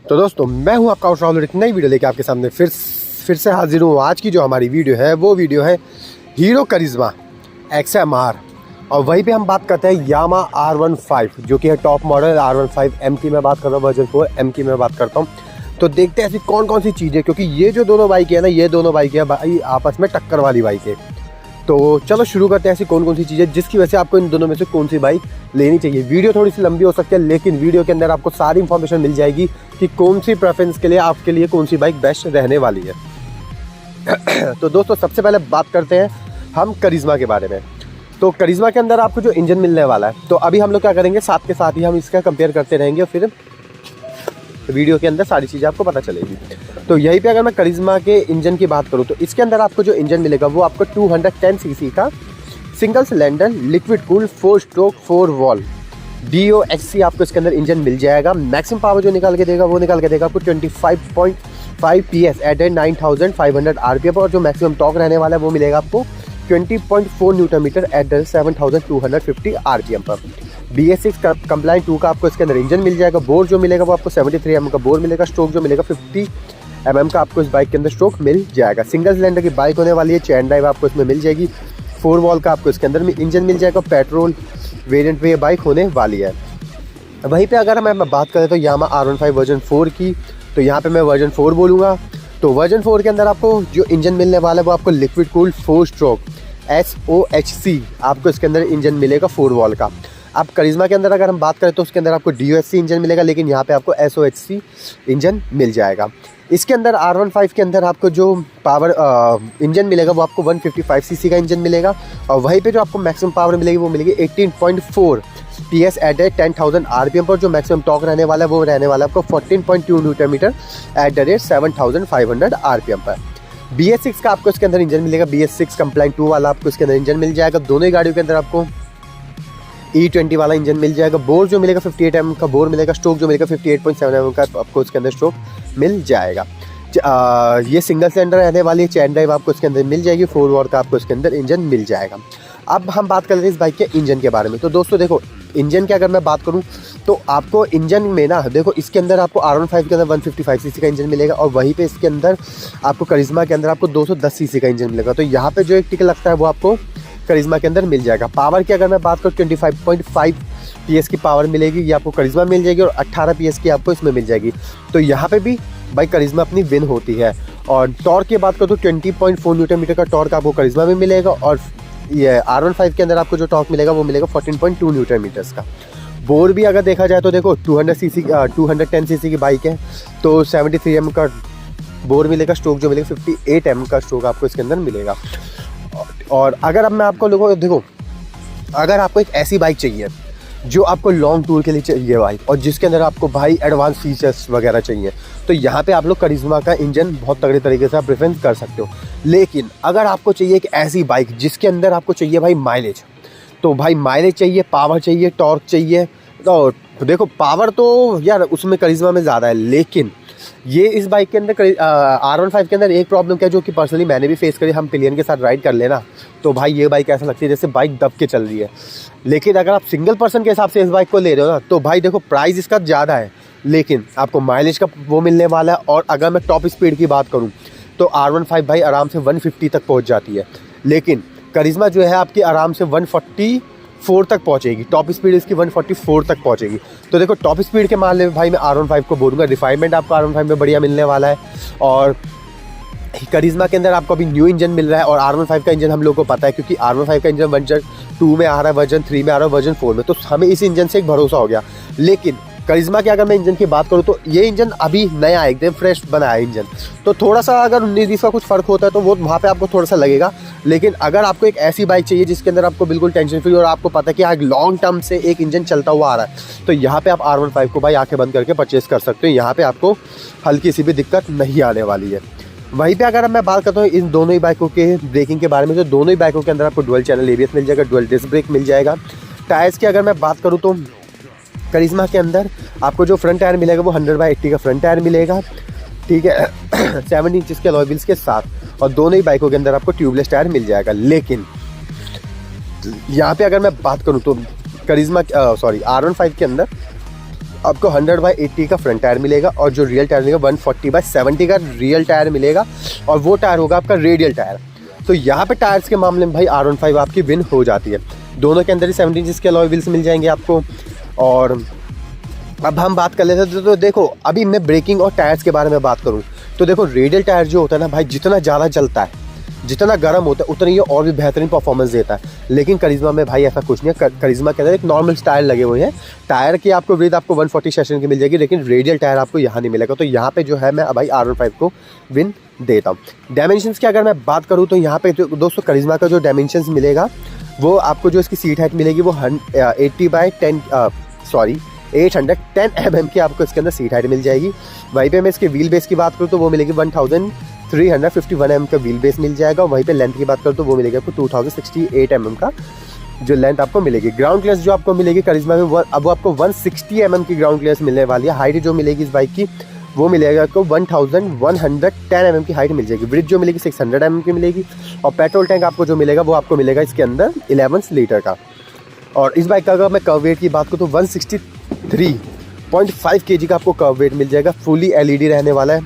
तो दोस्तों मैं हूं आपका राहुल, एक नई वीडियो लेके आपके सामने फिर से हाजिर हूं। आज की जो हमारी वीडियो है वो वीडियो है हीरो करिश्मा XMR, और वहीं पे हम बात करते हैं यामा R15 जो कि है टॉप मॉडल R15 M की मैं बात कर रहा हूँ, वर्जन 4 M की मैं बात करता हूँ। तो देखते हैं ऐसी कौन कौन सी चीज़ें, क्योंकि ये जो दोनों बाइक है ना, ये दोनों बाइक है भाई आपस में टक्कर वाली बाइक है। तो चलो शुरू करते हैं ऐसी कौन कौन सी चीज़ें जिसकी वजह से आपको इन दोनों में से कौन सी बाइक लेनी चाहिए। वीडियो थोड़ी सी लंबी हो सकती है, लेकिन वीडियो के अंदर आपको सारी इन्फॉर्मेशन मिल जाएगी कि कौन सी प्रेफरेंस के लिए आपके लिए कौन सी बाइक बेस्ट रहने वाली है। तो दोस्तों सबसे पहले बात करते हैं हम करिश्मा के बारे में। तो करिश्मा के अंदर आपको जो इंजन मिलने वाला है, तो अभी हम लोग क्या करेंगे, साथ के साथ ही हम इसका कंपेयर करते रहेंगे, फिर वीडियो के अंदर सारी चीज़ें आपको पता चलेगी। तो यहीं पे अगर मैं करिश्मा के इंजन की बात करूँ तो इसके अंदर आपको जो इंजन मिलेगा वो आपको 210 सीसी का single cylinder liquid cool 4 stroke 4 valve DOHC आपको इसके अंदर इंजन मिल जाएगा। मैक्सिमम पावर जो निकाल के देगा वो निकाल के देगा आपको 25.5 PS एट 9500 RPM, और जो मैक्सिमम टॉर्क रहने वाला है वो मिलेगा आपको 20.4 न्यूटन मीटर एट 7250 RPM पर। BS6 कंप्लाइंट 2 का आपको इसके अंदर इंजन मिल जाएगा। बोर जो मिलेगा वो आपको 73 mm का बोर मिलेगा। स्ट्रोक जो मिलेगा 50 mm का आपको इस बाइक के अंदर स्ट्रोक मिल जाएगा। सिंगल सिलेंडर की बाइक होने वाली है, चैन ड्राइव आपको इसमें मिल जाएगी। 4 वॉल का आपको इसके अंदर में इंजन मिल जाएगा। पेट्रोल वेरिएंट पे ये बाइक होने वाली है। वहीं पे अगर मैं बात करें तो यामा R15 वर्जन 4 की, तो यहाँ पे मैं वर्जन 4 बोलूँगा। तो वर्जन 4 के अंदर आपको जो इंजन मिलने वाला है वो आपको लिक्विड कूल्ड 4 स्ट्रोक SOHC आपको इसके अंदर इंजन मिलेगा 4 वॉल का। अब करिश्मा के अंदर अगर हम बात करें तो उसके अंदर आपको DOHC इंजन मिलेगा, लेकिन यहाँ पे आपको SOHC इंजन मिल जाएगा। इसके अंदर R15 के अंदर आपको जो पावर इंजन मिलेगा वो आपको 155 सीसी का इंजन मिलेगा, और वहीं पे जो आपको मैक्सिमम पावर मिलेगी वो मिलेगी 18.4 PS एट 10,000 RPM पर। जो मैक्सिमम टॉर्क रहने वाला है वो रहने वाला है आपको 14.2 न्यूटन मीटर एट 7,500 RPM पर। BS6 का आपको इसके अंदर इंजन मिलेगा। BS6 कंप्लाइंट 2 वाला आपको इसके अंदर इंजन मिल जाएगा। दोनों ही गाड़ियों के अंदर आपको E20 वाला इंजन मिल जाएगा। बोर जो मिलेगा 58 mm का बोर मिलेगा। स्ट्रोक जो मिलेगा 58.7 mm का आपको इसके अंदर स्ट्रोक मिल जाएगा। ये सिंगल सिलेंडर रहने वाली है। चैन ड्राइव आपको इसके अंदर मिल जाएगी। 4 वॉल का आपको इसके अंदर इंजन मिल जाएगा। अब हम बात कर रहे हैं इस बाइक के इंजन के बारे में। तो दोस्तों देखो, इंजन की अगर मैं बात करूं तो आपको इंजन में ना देखो, इसके अंदर आपको R15 के अंदर 155 सीसी का इंजन मिलेगा, और वहीं पे इसके अंदर आपको करिश्मा के अंदर आपको 210 सीसी का इंजन मिलेगा। तो यहाँ पे जो एक टिक लगता है वो आपको करिश्मा के अंदर मिल जाएगा। पावर की अगर मैं बात करूँ 25.5 PS की पावर मिलेगी, ये आपको करिश्मा मिल जाएगी, और 18 PS की आपको इसमें मिल जाएगी। तो यहाँ पे भी भाई करिश्मा अपनी विन होती है। और टॉर्क की बात करूँ तो 20.4 न्यूटन मीटर का टॉर्क आपको करिश्मा में मिलेगा, और ये R15 के अंदर आपको जो टॉर्क मिलेगा वो मिलेगा 14.2 न्यूटन मीटर्स का। बोर भी अगर देखा जाए तो देखो 210 सीसी की बाइक है, तो 73 mm का बोर मिलेगा। स्ट्रोक जो मिलेगा 58 mm का स्ट्रोक आपको इसके अंदर मिलेगा। और अगर अब मैं आपको लोगों देखो, अगर आपको एक ऐसी बाइक चाहिए जो आपको लॉन्ग टूर के लिए चाहिए बाइक, और जिसके अंदर आपको भाई एडवांस फीचर्स वगैरह चाहिए, तो यहाँ पे आप लोग करिश्मा का इंजन बहुत तगड़े तरीके से आप प्रेफरेंस कर सकते हो। लेकिन अगर आपको चाहिए एक ऐसी बाइक जिसके अंदर आपको चाहिए भाई माइलेज, तो भाई माइलेज चाहिए, पावर चाहिए, टॉर्क चाहिए, तो देखो पावर तो यार उसमें करिश्मा में ज़्यादा है, लेकिन ये इस बाइक के अंदर R15 के अंदर एक प्रॉब्लम क्या है जो कि पर्सनली मैंने भी फेस करी। हम पिलियन के साथ राइड कर लेना तो भाई ये बाइक ऐसा लगती है जैसे बाइक दब के चल रही है। लेकिन अगर आप सिंगल पर्सन के हिसाब से इस बाइक को ले रहे हो ना, तो भाई देखो प्राइस इसका ज़्यादा है, लेकिन आपको माइलेज का वो मिलने वाला है। और अगर मैं टॉप स्पीड की बात करूँ तो R15 भाई आराम से 150 तक पहुँच जाती है, लेकिन करिश्मा जो है आपकी आराम से 144 तक पहुंचेगी। टॉप स्पीड इसकी 144 तक पहुंचेगी। तो देखो टॉप स्पीड के मामले में भाई मैं R15 को बोलूँगा, रिफाइनमेंट आपको R15 में बढ़िया मिलने वाला है। और करिश्मा के अंदर आपको अभी न्यू इंजन मिल रहा है, और R15 का इंजन हम लोगों को पता है, क्योंकि R15 का इंजन वर्जन 2 में आ रहा है, वर्जन 3 में आ रहा है, वर्जन 4 में, तो हमें इस इंजन से एक भरोसा हो गया। लेकिन करिश्मा की अगर मैं इंजन की बात करूँ तो ये इंजन अभी नया है, एकदम फ्रेश बना है इंजन, तो थोड़ा सा अगर 19-20 का कुछ फ़र्क होता है तो वो वहाँ पे आपको थोड़ा सा लगेगा। लेकिन अगर आपको एक ऐसी बाइक चाहिए जिसके अंदर आपको बिल्कुल टेंशन फ्री और आपको पता है कि आज लॉन्ग टर्म से एक इंजन चलता हुआ आ रहा है, तो यहाँ पे आप R15 को भाई आंखें बंद करके परचेज़ कर सकते हो। यहाँ पे आपको हल्की सी भी दिक्कत नहीं आने वाली है। वहीं पे अगर मैं बात करता हूँ इन दोनों ही बाइकों के ब्रेकिंग के बारे में, तो दोनों ही बाइकों के अंदर आपको डुअल चैनल ABS मिल जाएगा, डुअल डिस्क ब्रेक मिल जाएगा। टायर्स की अगर मैं बात करूँ तो करिश्मा के अंदर आपको जो फ्रंट टायर मिलेगा वो 100/80 का फ्रंट टायर मिलेगा, ठीक है 7 इंच के अलॉय व्हील्स के साथ, और दोनों ही बाइकों के अंदर आपको ट्यूबलेस टायर मिल जाएगा। लेकिन यहाँ पे अगर मैं बात करूँ तो करिश्मा R15 के अंदर आपको 100/80 का फ्रंट टायर मिलेगा और जो रियल टायर मिलेगा 140/70 का रियल टायर मिलेगा और वो टायर होगा आपका रेडियल टायर। तो यहाँ पे टायर्स के मामले में भाई R15 आपकी विन हो जाती है। दोनों के अंदर ही 17 इंच के अलॉय व्हील्स मिल जाएंगे आपको। और अब हम बात कर लेते हैं तो देखो अभी मैं ब्रेकिंग और टायर्स के बारे में बात करूँ तो देखो रेडियल टायर जो होता है ना भाई, जितना ज़्यादा चलता है, जितना गर्म होता है, उतना ये और भी बेहतरीन परफॉर्मेंस देता है। लेकिन करिश्मा में भाई ऐसा कुछ नहीं है। करिश्मा के अंदर एक नॉर्मल टायर लगे हुए हैं। टायर की आपको ब्रीथ आपको 140 सेशन की मिल जाएगी, लेकिन रेडियल टायर आपको यहाँ नहीं मिलेगा। तो यहाँ पे जो है मैं भाई R15 को विन देता हूँ। डायमेंशंस की अगर मैं बात करूँ तो यहाँ पे दोस्तों करिश्मा का जो डायमेंशंस मिलेगा वो आपको जो इसकी सीट हाइट मिलेगी वो 810 mm की आपको इसके अंदर सीट हाइट मिल जाएगी। वहीं पे मैं इसके व्हील बेस की बात करूँ तो वो मिलेगी 1351 mm का व्हील बेस मिल जाएगा। वहीं पे लेंथ की बात करूँ तो वो मिलेगी आपको 2068 mm का जो लेंथ आपको मिलेगी। ग्राउंड क्लियरेंस जो आपको मिलेगी करिश्मा में अब वो आपको 160 mm की ग्राउंड क्लियरेंस मिलने वाली है। हाइट जो मिलेगी इस बाइक की वो मिलेगा आपको 1110 mm की हाइट मिल जाएगी। ब्रिज जो मिलेगी 600 mm की मिलेगी और पेट्रोल टैंक आपको जो मिलेगा वो आपको मिलेगा इसके अंदर 11 लीटर का। और इस बाइक का अगर मैं कर्व वेट की बात करूँ तो 163.5 kg का आपको कर्व वेट मिल जाएगा। फुली एलईडी रहने वाला है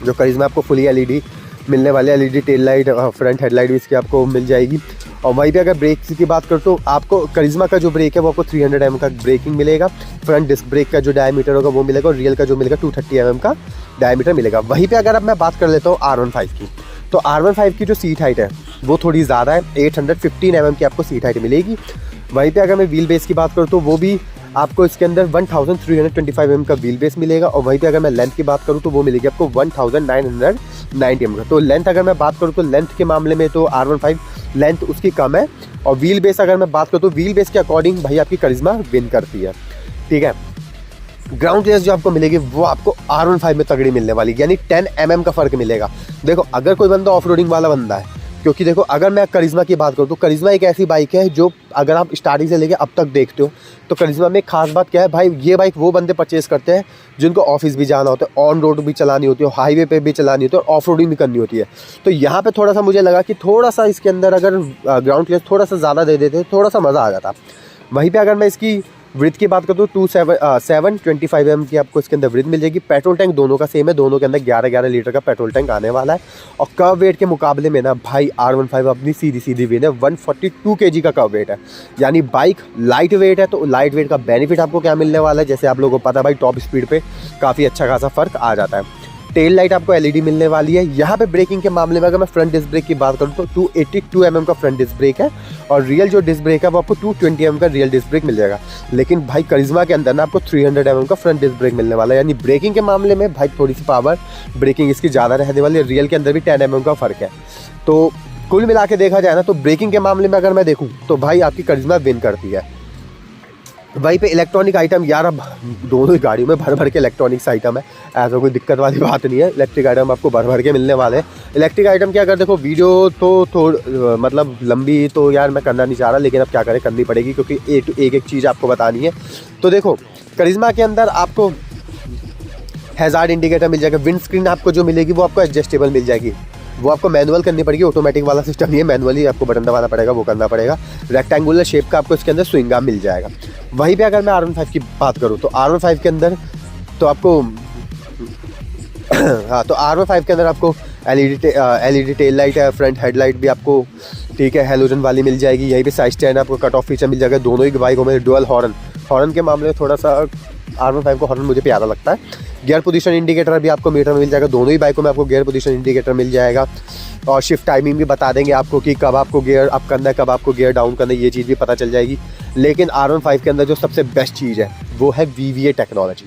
जो करिश्मा आपको फुली एलईडी मिलने वाले। LED tail light, front headlight भी इसकी आपको मिल जाएगी। और वहीं पे अगर ब्रेक की बात करूँ तो आपको करिश्मा का जो ब्रेक है वो आपको 300 mm का ब्रेकिंग मिलेगा। फ्रंट डिस्क ब्रेक का जो डायमीटर होगा वो मिलेगा और रियल का जो मिलेगा 230 mm का डायमीटर मिलेगा। वहीं पे अगर अब मैं बात कर लेता हूँ R15 की, तो R15 की जो सीट हाइट है वो थोड़ी ज़्यादा है। 815 mm की आपको सीट हाइट मिलेगी। वहीं पे अगर मैं व्हील बेस की बात करूँ तो वो भी आपको इसके अंदर 1325 mm का व्हील बेस मिलेगा। और वहीं पे अगर मैं लेंथ की बात करूँ तो वो मिलेगी आपको 1990 mm का। तो लेंथ अगर मैं बात करूँ तो लेंथ के मामले में तो R15 लेंथ उसकी कम है। और व्हील बेस अगर मैं बात करूँ तो व्हील बेस के अकॉर्डिंग भाई आपकी करिश्मा विन करती है। ठीक है, ग्राउंड क्लियरेंस जो आपको मिलेगी वो आपको R15 में तगड़ी मिलने वाली, यानी 10 mm का फ़र्क मिलेगा। देखो अगर कोई बंदा ऑफ रोडिंग वाला बंदा है, क्योंकि देखो अगर मैं करिश्मा की बात करूँ तो करिश्मा एक ऐसी बाइक है जो अगर आप स्टार्टिंग से लेके अब तक देखते हो तो करिश्मा में एक खास बात क्या है भाई, ये बाइक वो बंदे परचेज़ करते हैं जिनको ऑफिस भी जाना होता है, ऑन रोड भी चलानी होती है, हाईवे पे भी चलानी होती है और ऑफ रोडिंग भी करनी होती है। तो यहाँ पे थोड़ा सा मुझे लगा कि थोड़ा सा इसके अंदर अगर ग्राउंड क्लियरेंस थोड़ा सा ज़्यादा दे देते थोड़ा सा मज़ा आ जाता। वहीं पर अगर मैं इसकी ब्रिथ की बात करूँ तो 725 mm की आपको इसके अंदर ब्रिथ मिल जाएगी। पेट्रोल टैंक दोनों का सेम है, दोनों के अंदर 11 लीटर का पेट्रोल टैंक आने वाला है। और कर्व वेट के मुकाबले में ना भाई R15 अपनी सीधी विन है। 142 kg का कर्व वेट है, यानी बाइक लाइट वेट है। तो लाइट वेट का बेनिफिट आपको क्या मिलने वाला है, जैसे आप लोगों को पता है भाई टॉप स्पीड पर काफ़ी अच्छा खासा फ़र्क आ जाता है। टेल लाइट आपको एलईडी मिलने वाली है। यहाँ पे ब्रेकिंग के मामले में अगर मैं फ्रंट डिस्क ब्रेक की बात करूँ तो 282 mm का फ्रंट डिस्क ब्रेक है और रियल जो डिस्क ब्रेक है वो आपको 220 mm का रियल डिस्क ब्रेक मिल जाएगा। लेकिन भाई करिश्मा के अंदर ना आपको 300 mm का फ्रंट डिस्क ब्रेक मिलने वाला है, यानी ब्रेकिंग के मामले में भाई थोड़ी सी पावर ब्रेकिंग इसकी ज़्यादा रहने वाली है। रियल के अंदर भी 10 mm का फ़र्क है। तो कुल मिला के देखा जाए ना तो ब्रेकिंग के मामले में अगर मैं देखूँ तो भाई आपकी करिश्मा विन करती है। वहीं पे इलेक्ट्रॉनिक आइटम यार अब दोनों ही गाड़ियों में भर के इलेक्ट्रॉनिक्स आइटम है, ऐसा कोई दिक्कत वाली बात नहीं है। इलेक्ट्रिक आइटम आपको भर के मिलने वाले हैं। इलेक्ट्रिक आइटम की अगर देखो वीडियो तो मतलब लंबी तो यार मैं करना नहीं चाह रहा, लेकिन अब क्या करें करनी पड़ेगी क्योंकि एक चीज़ आपको बतानी है। तो देखो करिश्मा के अंदर आपको हैज़ार्ड इंडिकेटर मिल जाएगा। विंड स्क्रीन आपको जो मिलेगी वो आपको एडजस्टेबल मिल जाएगी, वो आपको मैनुअल करनी पड़ेगी, ऑटोमेटिक वाला सिस्टम नहीं है, मैनुअली आपको बटन दबाना पड़ेगा, वो करना पड़ेगा। रेक्टेंगुलर शेप का आपको इसके अंदर स्विंग आर्म मिल जाएगा। वहीं पे अगर मैं R15 की बात करूँ तो R15 के अंदर तो आपको हाँ तो R15 के अंदर आपको एलईडी टेल लाइट है, फ्रंट हेडलाइट भी आपको ठीक है हेलोजन वाली मिल जाएगी। यहीं पे साइड स्टैंड आपको कट ऑफ फीचर मिल जाएगा। दोनों ही बाइकों में डुअल हॉर्न के मामले में थोड़ा सा R15 को हॉर्न मुझे प्यारा लगता है। गियर पोजीशन इंडिकेटर भी आपको मीटर में मिल जाएगा। दोनों ही बाइकों में आपको गियर पोजीशन इंडिकेटर मिल जाएगा और शिफ्ट टाइमिंग भी बता देंगे आपको कि कब आपको गियर अप करना है, कब आपको गियर डाउन करना है, ये चीज़ भी पता चल जाएगी। लेकिन R15 के अंदर जो सबसे बेस्ट चीज़ है वो है VVA टेक्नोलॉजी।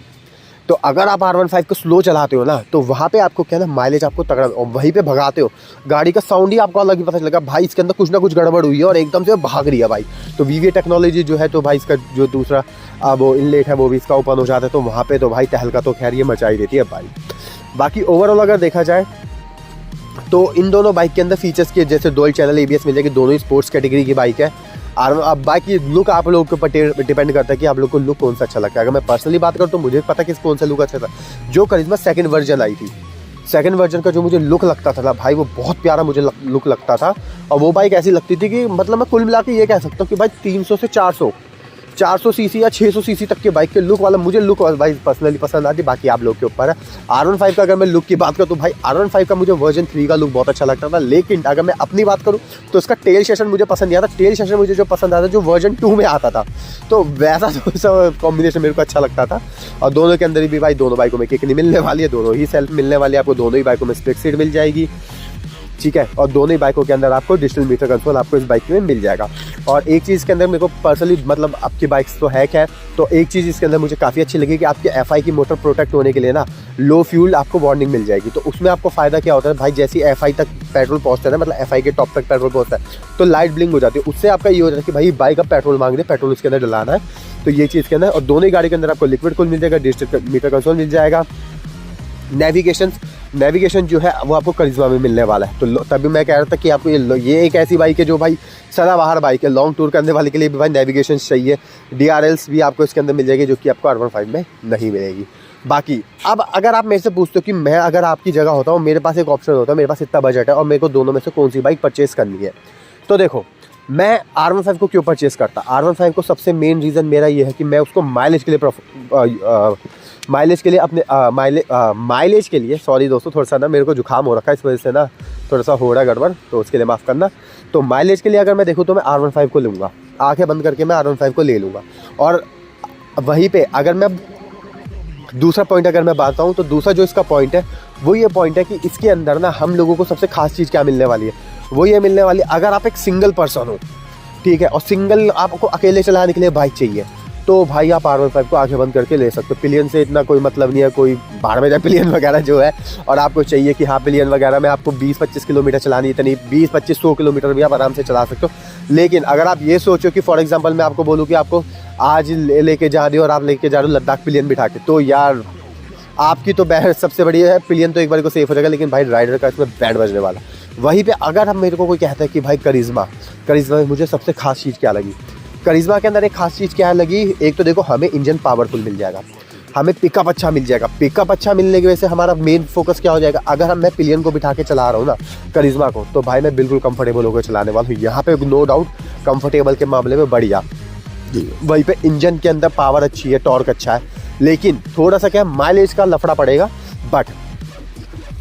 तो अगर आप R15 को स्लो चलाते हो ना तो वहाँ पे आपको क्या ना माइलेज आपको तगड़ा, और वहीं पे भगाते हो गाड़ी का साउंड ही आपको अलग ही पता चलेगा भाई इसके अंदर कुछ ना कुछ गड़बड़ हुई है और एकदम से भाग रही है भाई। तो VVA टेक्नोलॉजी जो है तो भाई इसका जो दूसरा वो इनलेट है वो भी इसका ओपन हो जाता है। तो वहाँ पे तो भाई तहलका तो खैर ये मचाई देती है भाई। बाकी ओवरऑल अगर देखा जाए तो इन दोनों बाइक के अंदर फीचर्स के जैसे डुअल चैनल ABS मिल जाएगी। दोनों ही स्पोर्ट्स कैटेगरी की बाइक है। और अब बाकी लुक आप लोगों के ऊपर डिपेंड करता है कि आप लोग को लुक कौन सा अच्छा लगता है। अगर मैं पर्सनली बात करूँ तो मुझे पता है कि कौन सा लुक अच्छा था। जो करिश्मा सेकंड वर्जन आई थी, सेकंड वर्जन का जो मुझे लुक लगता था ना भाई वो बहुत प्यारा मुझे लुक लगता था। और वो बाइक ऐसी लगती थी कि मतलब मैं कुल मिला के ये कह सकता हूँ कि भाई 300 से 400 400 सीसी या 600 सीसी तक के बाइक के लुक वाला मुझे लुक भाई पर्सनली पसंद आती है, बाकी आप लोग के ऊपर है। R15 का अगर मैं लुक की बात करूँ तो भाई R15 का मुझे वर्जन 3 का लुक बहुत अच्छा लगता था, लेकिन अगर मैं अपनी बात करूँ तो उसका टेल सेशन मुझे पसंद नहीं आता। टेल सेशन मुझे जो पसंद आता जो वर्जन 2 में आता था, तो वैसा कॉम्बिनेशन मेरे को अच्छा लगता था। और दोनों के अंदर भी भाई दोनों बाइकों में किक नहीं मिलने वाली है, दोनों ही सेल्फ मिलने वाली है आपको, दोनों ही बाइकों में स्प्लिट सीट मिल जाएगी, ठीक है। और दोनों ही बाइकों के अंदर आपको डिजिटल मीटर कंट्रोल आपको इस बाइक में मिल जाएगा। और एक चीज़ के अंदर मेरे को पर्सनली मतलब आपकी बाइक्स तो है खैर, तो एक चीज़ इसके अंदर मुझे काफ़ी अच्छी लगी कि आपके FI की मोटर प्रोटेक्ट होने के लिए ना लो फ्यूल आपको वार्निंग मिल जाएगी। तो उसमें आपको फ़ायदा क्या होता है भाई, जैसे FI तक पेट्रोल पहुँचता है ना, मतलब FI के टॉप तक पेट्रोल पहुँचता है तो लाइट ब्लिंक हो जाती है। उससे आपका ये हो जाता है कि भाई बाइक अब पेट्रोल मांग रहे, पेट्रोल उसके अंदर डलाना है, तो ये चीज़ के अंदर। और दोनों ही गाड़ी के अंदर आपको लिक्विड कूल मिल जाएगा, डिजिटल मीटर कंट्रोल मिल जाएगा। नेविगेशन जो है वो आपको करिश्मा में मिलने वाला है। तो तभी मैं कह रहा था कि आपको ये एक ऐसी बाइक है जो भाई सदाबहार बाइक है, लॉन्ग टूर करने वाले के लिए भी भाई नेविगेशन चाहिए। DRLs भी आपको इसके अंदर मिल जाएगी, जो कि आपको R15 में नहीं मिलेगी। बाकी अब अगर आप मेरे से पूछते हो कि मैं अगर आपकी जगह होता हूँ, मेरे पास एक ऑप्शन होता है, मेरे पास इतना बजट है और मेरे को दोनों में से कौन सी बाइक परचेज़ करनी है, तो देखो मैं R15 को क्यों परचेज़ करता। R15 को सबसे मेन रीज़न मेरा ये है कि मैं उसको माइलेज के लिए सॉरी दोस्तों, थोड़ा सा ना मेरे को जुकाम हो रखा है, इस वजह से ना थोड़ा सा हो रहा है गड़बड़, तो उसके लिए माफ़ करना। तो माइलेज के लिए अगर मैं देखूँ तो मैं R15 को लूँगा, आंखें बंद करके मैं R15 को ले लूँगा। और वहीं पे अगर मैं दूसरा पॉइंट अगर मैं बताऊँ तो दूसरा जो इसका पॉइंट है वो ये पॉइंट है कि इसके अंदर ना हम लोगों को सबसे खास चीज़ क्या मिलने वाली है, वो ये मिलने वाली, अगर आप एक सिंगल पर्सन हो, ठीक है, और सिंगल आपको अकेले चलाने के लिए बाइक चाहिए, तो भाई आप R15 को आंखें बंद करके ले सकते हो। पिलियन से इतना कोई मतलब नहीं है, कोई बाहर में जाए पिलियन वगैरह जो है, और आपको चाहिए कि हाँ पिलियन वगैरह में आपको 20-25 किलोमीटर चलानी है, इतनी 20-25-100 किलोमीटर भी आप आराम से चला सकते हो। लेकिन अगर आप ये सोचो कि फॉर एग्जांपल मैं आपको बोलूँ कि आपको आज लेके जा रही हो और आप लेके जा रहे हो लद्दाख पिलियन बिठा के, तो यार आपकी तो सबसे बड़ी है पिलियन तो एक बार को सेफ हो जाएगा, लेकिन भाई राइडर का इसमें बैंड बजने वाला। वहीं पे अगर हम मेरे को कोई कहता है कि भाई करिश्मा में मुझे सबसे खास चीज़ क्या लगी, करिश्मा के अंदर एक खास चीज़ क्या लगी, एक तो देखो हमें इंजन पावरफुल मिल जाएगा, हमें पिकअप अच्छा मिल जाएगा। पिकअप अच्छा मिलने की वजह से हमारा मेन फोकस क्या हो जाएगा, अगर मैं पिलियन को बिठा के चला रहा हूँ ना करिश्मा को, तो भाई मैं बिल्कुल कंफर्टेबल होकर चलाने वाला हूँ। यहाँ पे नो डाउट कंफर्टेबल के मामले में बढ़िया। वहीं पे इंजन के अंदर पावर अच्छी है, टॉर्क अच्छा है, लेकिन थोड़ा सा क्या माइलेज का लफड़ा पड़ेगा। बट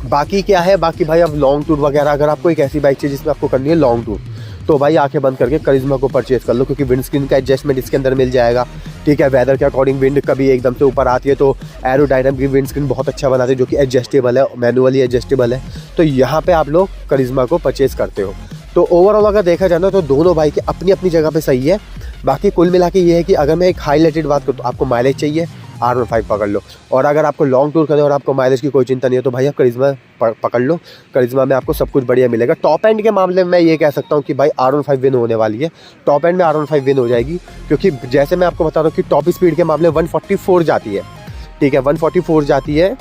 बाकी क्या है, बाकी भाई अब लॉन्ग टूर वगैरह अगर आपको एक ऐसी बाइक चाहिए जिसमें आपको करनी है लॉन्ग टूर, तो भाई आंखें बंद करके करिश्मा को परचेज कर लो, क्योंकि विंड स्क्रीन का एडजस्टमेंट इसके अंदर मिल जाएगा, ठीक है। वेदर के अकॉर्डिंग विंड कभी एकदम से ऊपर आती है तो एरोडायनामिक विंड स्क्रीन बहुत अच्छा बनाते हैं, जो कि एडजस्टेबल है, मैनुअली एडजस्टेबल है। तो यहाँ पे आप लोग करिश्मा को परचेज करते हो। तो ओवरऑल अगर देखा जाए ना तो दोनों बाइकें अपनी अपनी जगह पे सही है। बाकी कुल मिला के ये है कि अगर मैं एक हाईलाइटेड बात करूँ तो आपको माइलेज चाहिए, R15 पकड़ लो, और अगर आपको लॉन्ग टूर करना है और आपको माइलेज की कोई चिंता नहीं है तो भाई आप करिश्मा पकड़ लो। करिश्मा में आपको सब कुछ बढ़िया मिलेगा। टॉप एंड के मामले में मैं ये कह सकता हूँ कि भाई R15 विन होने वाली है, टॉप एंड में R15 विन हो जाएगी, क्योंकि जैसे मैं आपको बता रहा हूँ कि टॉप स्पीड के मामले 144 जाती है, ठीक है, 144 जाती है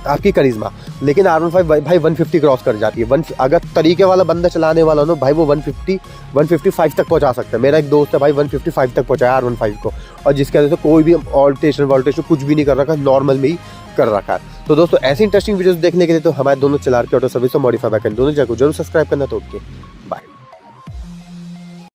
आपकी करिश्मा, लेकिन R15 भाई 150 क्रॉस कर जाती है। अगर तरीके वाला बंदा चलाने वाला हो भाई वो 155 तक पहुंचा सकता है। मेरा एक दोस्त है भाई 155 तक पहुंचाया R15 को, और जिसके वजह से कोई भी ऑल्टेशन कुछ भी नहीं कर रखा, नॉर्मल में ही कर रखा है। तो दोस्तों ऐसी इंटरेस्टिंग वीडियोस देखने के लिए तो हमारे दोनों चला के ऑटो सर्विस और मॉडिफाई बैक दोनों जगह जरूर सब्सक्राइब करना। तो ओके बाय।